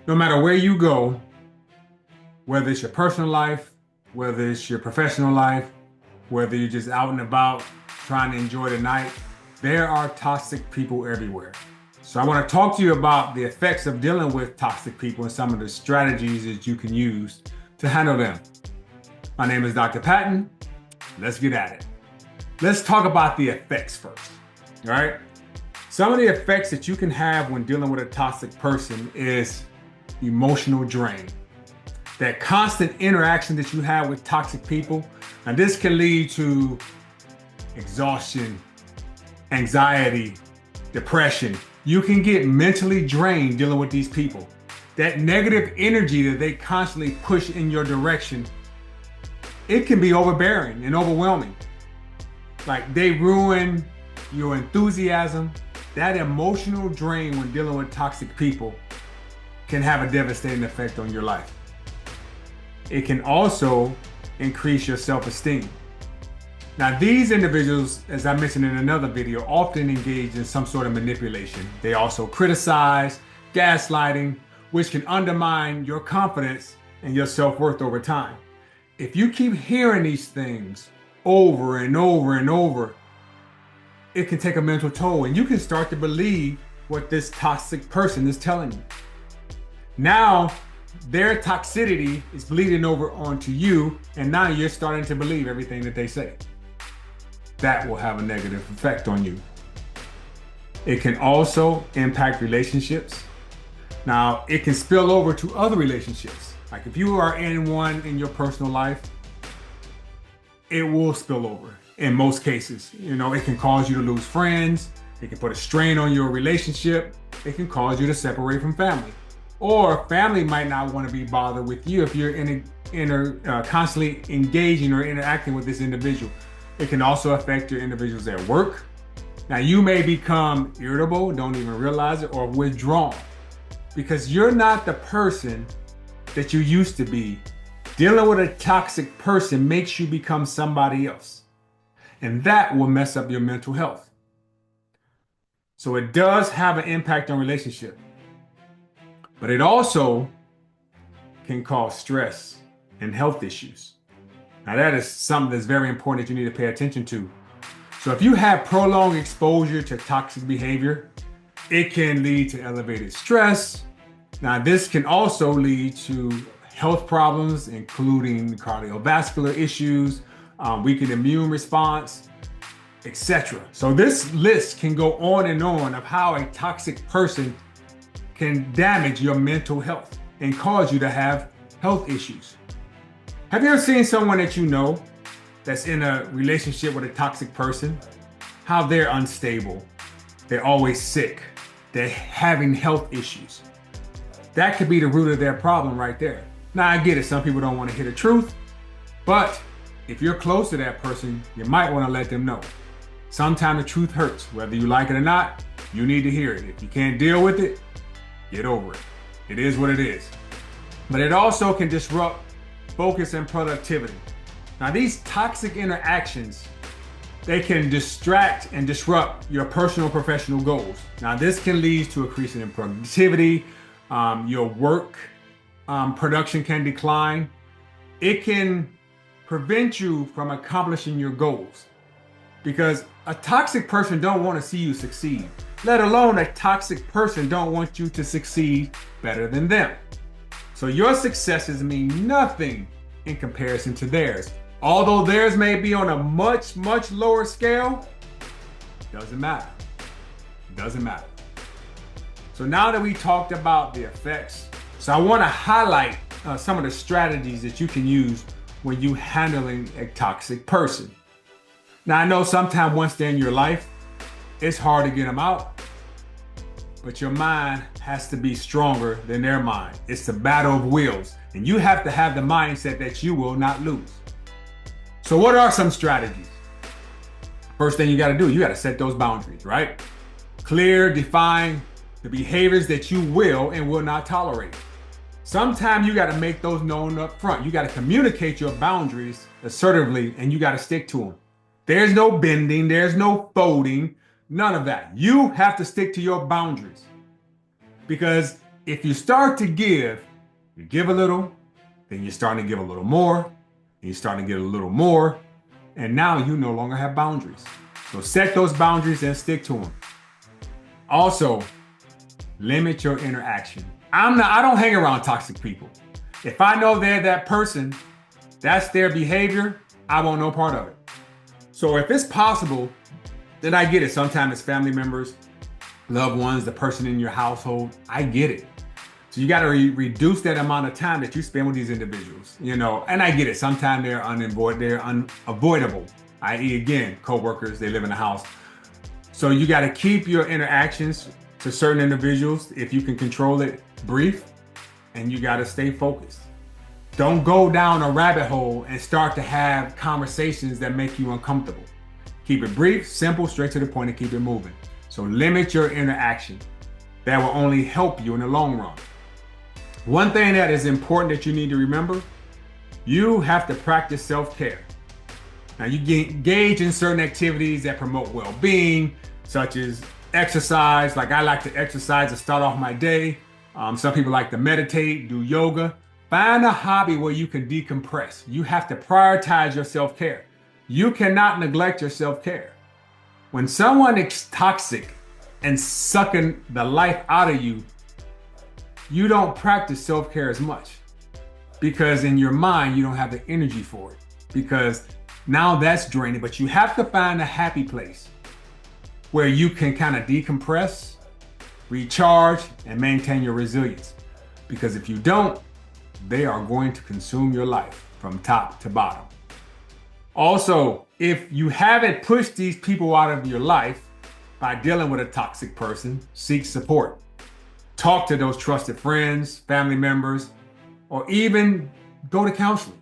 No matter where you go, whether it's your personal life, whether it's your professional life, whether you're just out and about trying to enjoy the night, there are toxic people everywhere. So I want to talk to you about the effects of dealing with toxic people and some of the strategies that you can use to handle them. My name is Dr. Patton. Let's get at it. Let's talk about the effects first. All right. Some of the effects that you can have when dealing with a toxic person is emotional drain. That constant interaction that you have with toxic people, and this can lead to exhaustion, anxiety, depression. You can get mentally drained dealing with these people. That negative energy that they constantly push in your direction, it can be overbearing and overwhelming. Like they ruin your enthusiasm. That emotional drain when dealing with toxic people can have a devastating effect on your life. It can also increase your self-esteem. Now, these individuals, as I mentioned in another video, often engage in some sort of manipulation. They also criticize, gaslighting, which can undermine your confidence and your self-worth over time. If you keep hearing these things over and over and over, it can take a mental toll and you can start to believe what this toxic person is telling you. Now, their toxicity is bleeding over onto you, and now you're starting to believe everything that they say. That will have a negative effect on you. It can also impact relationships. Now, it can spill over to other relationships. Like if you are in one in your personal life, it will spill over in most cases. It can cause you to lose friends. It can put a strain on your relationship. It can cause you to separate from family. Or family might not want to be bothered with you if you're constantly engaging or interacting with this individual. It can also affect your individuals at work. Now, you may become irritable, don't even realize it, or withdrawn because you're not the person that you used to be. Dealing with a toxic person makes you become somebody else, and that will mess up your mental health. So it does have an impact on relationship. But it also can cause stress and health issues. Now, that is something that's very important that you need to pay attention to. So if you have prolonged exposure to toxic behavior, it can lead to elevated stress. Now, this can also lead to health problems, including cardiovascular issues, weakened immune response, etc. So this list can go on and on of how a toxic person can damage your mental health and cause you to have health issues. Have you ever seen someone that you know that's in a relationship with a toxic person? How they're unstable, they're always sick, they're having health issues. That could be the root of their problem right there. Now, I get it, some people don't want to hear the truth, but if you're close to that person, you might want to let them know. Sometimes the truth hurts, whether you like it or not, you need to hear it. If you can't deal with it, get over it. It is what it is. But it also can disrupt focus and productivity. Now, these toxic interactions, they can distract and disrupt your personal and professional goals. Now, this can lead to a decrease in productivity. Your work production can decline. It can prevent you from accomplishing your goals because a toxic person don't want to see you succeed. Let alone a toxic person don't want you to succeed better than them. So your successes mean nothing in comparison to theirs. Although theirs may be on a much, much lower scale, doesn't matter. Doesn't matter. So now that we talked about the effects, so I want to highlight some of the strategies that you can use when you handling a toxic person. Now, I know sometimes once they're in your life, it's hard to get them out, but your mind has to be stronger than their mind. It's a battle of wills, and you have to have the mindset that you will not lose. So what are some strategies? First thing you got to do, you got to set those boundaries, right? Clear, define the behaviors that you will and will not tolerate. Sometimes you got to make those known up front. You got to communicate your boundaries assertively, and you got to stick to them. There's no bending, there's no folding, none of that. You have to stick to your boundaries because If you start to give, you give a little, then you're starting to give a little more, and you're starting to get a little more, and now you no longer have boundaries. So set those boundaries and stick to them. Also, limit your interaction. I don't hang around toxic people. If I know they're that person, that's their behavior, I want no part of it. So if it's possible, then I get it. Sometimes it's family members, loved ones, the person in your household. I get it. So you got to reduce that amount of time that you spend with these individuals, and I get it. Sometimes they're unavoidable, i.e. again, coworkers, they live in the house. So you got to keep your interactions to certain individuals, if you can control it, brief, and you got to stay focused. Don't go down a rabbit hole and start to have conversations that make you uncomfortable. Keep it brief, simple, straight to the point, and keep it moving. So limit your interaction. That will only help you in the long run. One thing that is important that you need to remember, you have to practice self-care. Now you engage in certain activities that promote well-being, such as exercise. Like I like to exercise to start off my day. Some people like to meditate, do yoga. Find a hobby where you can decompress. You have to prioritize your self-care. You cannot neglect your self-care. When someone is toxic and sucking the life out of you, you don't practice self-care as much because in your mind, you don't have the energy for it because now that's draining, but you have to find a happy place where you can kind of decompress, recharge, and maintain your resilience. Because if you don't, they are going to consume your life from top to bottom. Also, if you haven't pushed these people out of your life by dealing with a toxic person, seek support. Talk to those trusted friends, family members, or even go to counseling.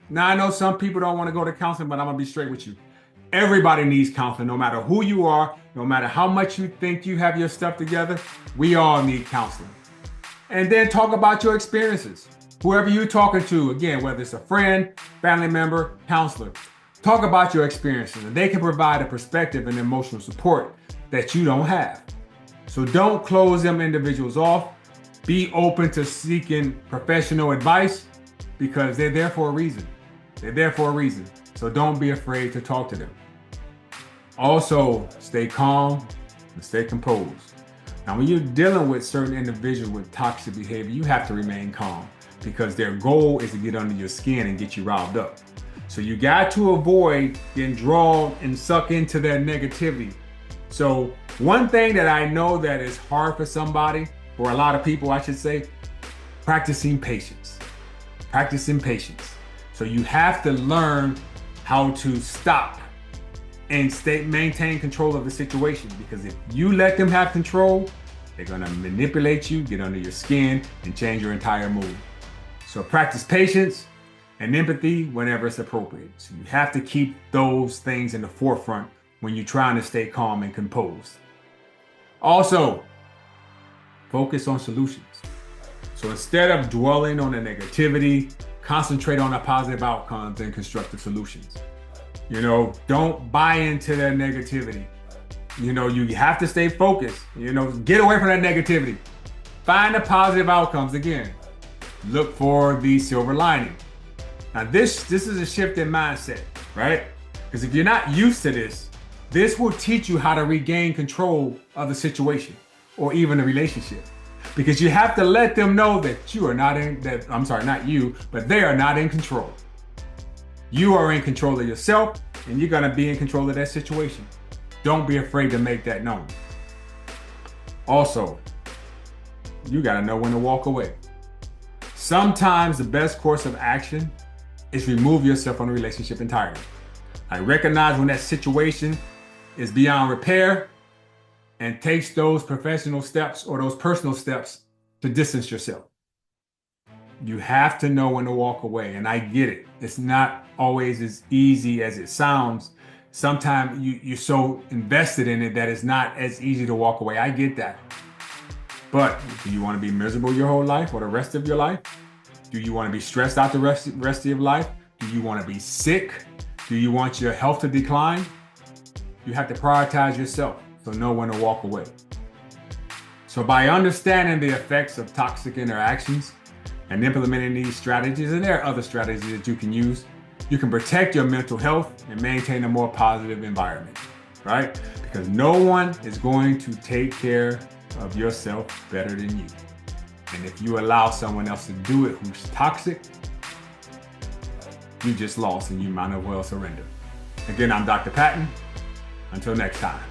Now, I know some people don't want to go to counseling, but I'm going to be straight with you. Everybody needs counseling, no matter who you are, no matter how much you think you have your stuff together, we all need counseling. And then talk about your experiences. Whoever you're talking to, again, whether it's a friend, family member, counselor, talk about your experiences, and they can provide a perspective and emotional support that you don't have. So don't close them individuals off. Be open to seeking professional advice because they're there for a reason. They're there for a reason. So don't be afraid to talk to them. Also, stay calm and stay composed. Now, when you're dealing with certain individuals with toxic behavior, you have to remain calm because their goal is to get under your skin and get you riled up. So you got to avoid getting drawn and sucked into their negativity. So one thing that I know that is hard for somebody, for a lot of people, I should say, practicing patience. Practicing patience. So you have to learn how to stop and maintain control of the situation, because if you let them have control, they're going to manipulate you, get under your skin, and change your entire mood. So practice patience and empathy whenever it's appropriate. So you have to keep those things in the forefront when you're trying to stay calm and composed. Also, focus on solutions. So instead of dwelling on the negativity, concentrate on the positive outcomes and constructive solutions. Don't buy into their negativity. You have to stay focused. Get away from that negativity. Find the positive outcomes again. Look for the silver lining. Now this is a shift in mindset, right? Because if you're not used to this will teach you how to regain control of the situation or even the relationship. Because you have to let them know that they are not in control. You are in control of yourself, and you're gonna be in control of that situation. Don't be afraid to make that known. Also, you gotta know when to walk away. Sometimes the best course of action is remove yourself from the relationship entirely. I recognize when that situation is beyond repair and takes those professional steps or those personal steps to distance yourself. You have to know when to walk away, and I get it. It's not always as easy as it sounds. Sometimes you're so invested in it that it's not as easy to walk away. I get that. But do you want to be miserable your whole life or the rest of your life? Do you want to be stressed out the rest of your life? Do you want to be sick? Do you want your health to decline? You have to prioritize yourself, so know when to walk away. So by understanding the effects of toxic interactions and implementing these strategies, and there are other strategies that you can use, you can protect your mental health and maintain a more positive environment, right? Because no one is going to take care of yourself better than you. And if you allow someone else to do it who's toxic, you just lost and you might as well surrender. Again, I'm Dr. Patton. Until next time.